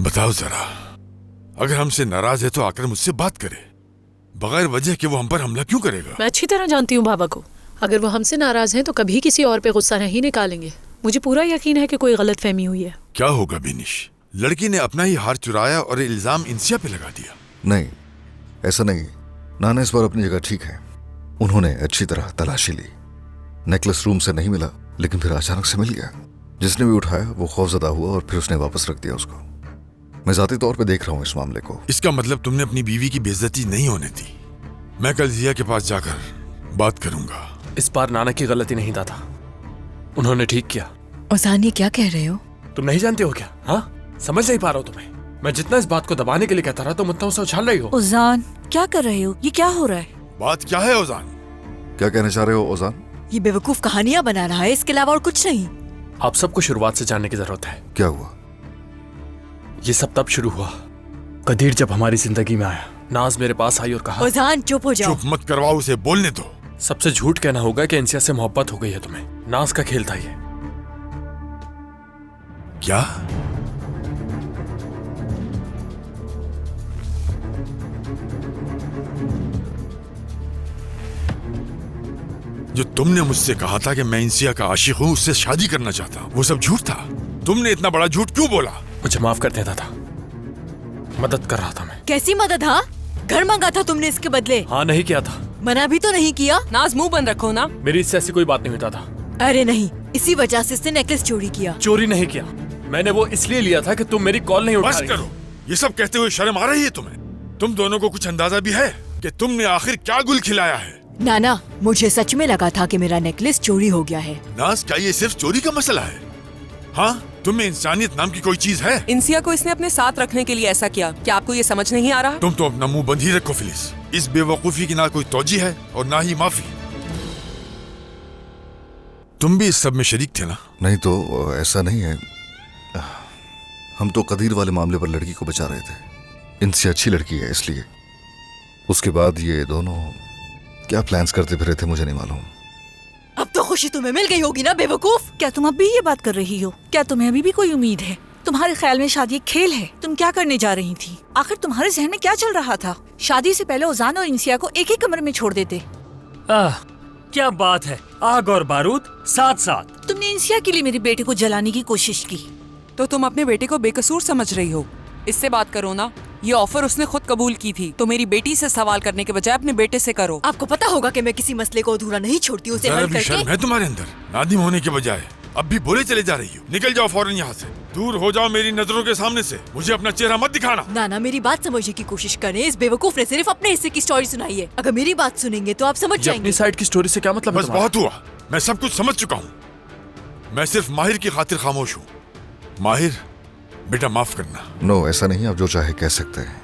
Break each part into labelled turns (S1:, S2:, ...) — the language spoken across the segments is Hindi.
S1: बताओ जरा, अगर हमसे नाराज है तो आकर मुझसे बात करे, बगैर वजह के वो हम पर हमला क्यों करेगा?
S2: मैं अच्छी तरह जानती हूँ बाबा को। अगर वो हमसे नाराज हैं तो कभी किसी और पे गुस्सा नहीं निकालेंगे। मुझे पूरा यकीन है कि कोई गलत फहमी हुई है।
S1: क्या होगा बिनिश, लड़की ने अपना ही हार चुराया और इल्जाम इंसिया पे लगा दिया।
S3: नहीं, ऐसा नहीं। नाना इस बार अपनी जगह ठीक है। उन्होंने अच्छी तरह तलाशी ली। नेकलेस रूम से नहीं मिला, लेकिन फिर अचानक से मिल गया। जिसने भी उठाया वो खौफजदा हुआ और फिर उसने वापस रख दिया उसको। मैं जाती तौर पे देख रहा हूँ इस मामले को।
S1: इसका मतलब तुमने अपनी बीवी की बेइज्जती नहीं होने दी। मैं कल जिया के पास जाकर बात करूंगा।
S4: इस बार नाना की गलती नहीं दादा, उन्होंने ठीक किया।
S5: ओजान, ये क्या कह रहे हो?
S4: तुम नहीं जानते हो क्या? हाँ, समझ नहीं पा रहा हूँ तुम्हें। मैं जितना इस बात को दबाने के लिए कहता रहा तुम उतना उसे उछाल रही हो।
S5: ओजान, क्या कर रहे हो? ये क्या हो रहा है?
S1: बात क्या है ओजान?
S3: क्या कहना चाह रहे हो ओजान?
S5: ये बेवकूफ कहानियां बना रहा है, इसके अलावा और कुछ नहीं।
S4: आप सबको शुरुआत से जानने की जरूरत है।
S3: क्या हुआ?
S4: ये सब तब शुरू हुआ कदीर जब हमारी जिंदगी में आया। नाज मेरे पास आई और कहा,
S5: ओजान चुप हो जाओ।
S1: चुप मत करवाओ उसे, बोलने दो।
S4: सबसे झूठ कहना होगा कि इंसिया से मोहब्बत हो गई है तुम्हें। नाज का खेल था ये।
S1: क्या? जो तुमने मुझसे कहा था कि मैं इंसिया का आशिक हूं, उससे शादी करना चाहता हूं, वो सब झूठ था। तुमने इतना बड़ा झूठ क्यों बोला?
S4: मुझे माफ कर देता था, मदद कर रहा था मैं।
S5: कैसी मदद? हाँ, घर मांगा था तुमने इसके बदले।
S4: हाँ, नहीं किया था।
S5: मना भी तो नहीं किया।
S6: नाज मुंह बंद रखो ना।
S4: मेरी इससे ऐसी कोई बात नहीं हुई था।
S5: अरे नहीं, इसी वजह से इसने नेकलेस चोरी किया।
S4: चोरी नहीं किया, मैंने वो इसलिए लिया था कि तुम मेरी कॉल नहीं उठा
S1: बस
S4: रही।
S1: करो, ये सब कहते हुए शर्म आ रही है तुम्हें? तुम दोनों को कुछ अंदाजा भी है कि तुमने आखिर क्या गुल खिलाया है?
S5: नाना, मुझे सच में लगा था कि मेरा नेकलेस चोरी हो गया है।
S1: नाज, क्या ये सिर्फ चोरी का मसला है? हाँ, तुम्हें इंसानियत नाम की कोई चीज है?
S6: इंसिया को इसने अपने साथ रखने के लिए ऐसा किया। क्या आपको ये समझ नहीं आ रहा?
S1: तुम तो अपना मुंह बंद ही रखो फिलिस। इस बेवकूफी की ना कोई तौजी है और ना ही माफी। तुम भी इस सब में शरीक थे ना?
S3: नहीं तो ऐसा नहीं है। हम तो कदीर वाले मामले पर लड़की को बचा रहे थे। इनसे अच्छी लड़की है इसलिए। उसके बाद ये दोनों क्या प्लान्स करते फिर थे मुझे नहीं मालूम।
S5: अब तो खुशी तुम्हें मिल गई होगी ना बेवकूफ।
S7: क्या तुम अब भी ये बात कर रही हो? क्या तुम्हें अभी भी कोई उम्मीद है? तुम्हारे ख्याल में शादी एक खेल है? तुम क्या करने जा रही थी? आखिर तुम्हारे जहन में क्या चल रहा था? शादी से पहले ओजान और इंसिया को एक ही कमरे में छोड़ देते।
S8: क्या बात है, आग और बारूद साथ साथ।
S7: तुमने इंसिया के लिए मेरे बेटे को जलाने की कोशिश की।
S6: तो तुम अपने बेटे को बेकसूर समझ रही हो। इससे बात करो ना। ये ऑफर उसने खुद कबूल की थी, तो मेरी बेटी से सवाल करने के बजाय अपने बेटे से करो।
S5: आपको पता होगा कि मैं किसी मसले को अधूरा नहीं छोड़ती, उसे हल करके।
S1: शर्म है तुम्हारे अंदर? नादिम होने के बजाय अब भी बोले चले जा रही हो। निकल जाओ फौरन यहाँ से, दूर हो जाओ मेरी नजरों के सामने से। मुझे अपना चेहरा मत दिखाना।
S5: नाना, मेरी बात समझने की कोशिश करें। इस बेवकूफ ने सिर्फ अपने हिस्से की स्टोरी सुनाई है। अगर मेरी बात सुनेंगे तो आप समझ जाएंगे।
S4: अपनी साइड की स्टोरी से क्या मतलब?
S1: बस बहुत हुआ, मैं सब कुछ समझ चुका हूँ। मैं सिर्फ माहिर की खातिर खामोश हूँ। माहिर बेटा, माफ करना।
S3: नो, ऐसा नहीं। आप जो चाहे कह सकते हैं।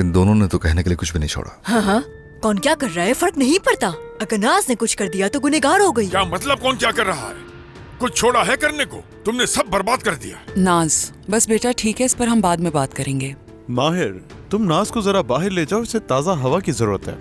S3: इन दोनों ने तो कहने के लिए कुछ भी नहीं छोड़ा।
S5: हाँ, कौन क्या कर रहा है फर्क नहीं पड़ता। अगर नाज ने कुछ कर दिया तो गुनहगार हो गई।
S1: क्या मतलब कौन क्या कर रहा है? कुछ छोड़ा है करने को? तुमने सब बर्बाद कर दिया।
S6: नाज, बस बेटा ठीक है, इस पर हम बाद में बात करेंगे।
S9: माहिर, तुम नाज को जरा बाहर ले जाओ, इसे ताज़ा हवा की जरूरत है।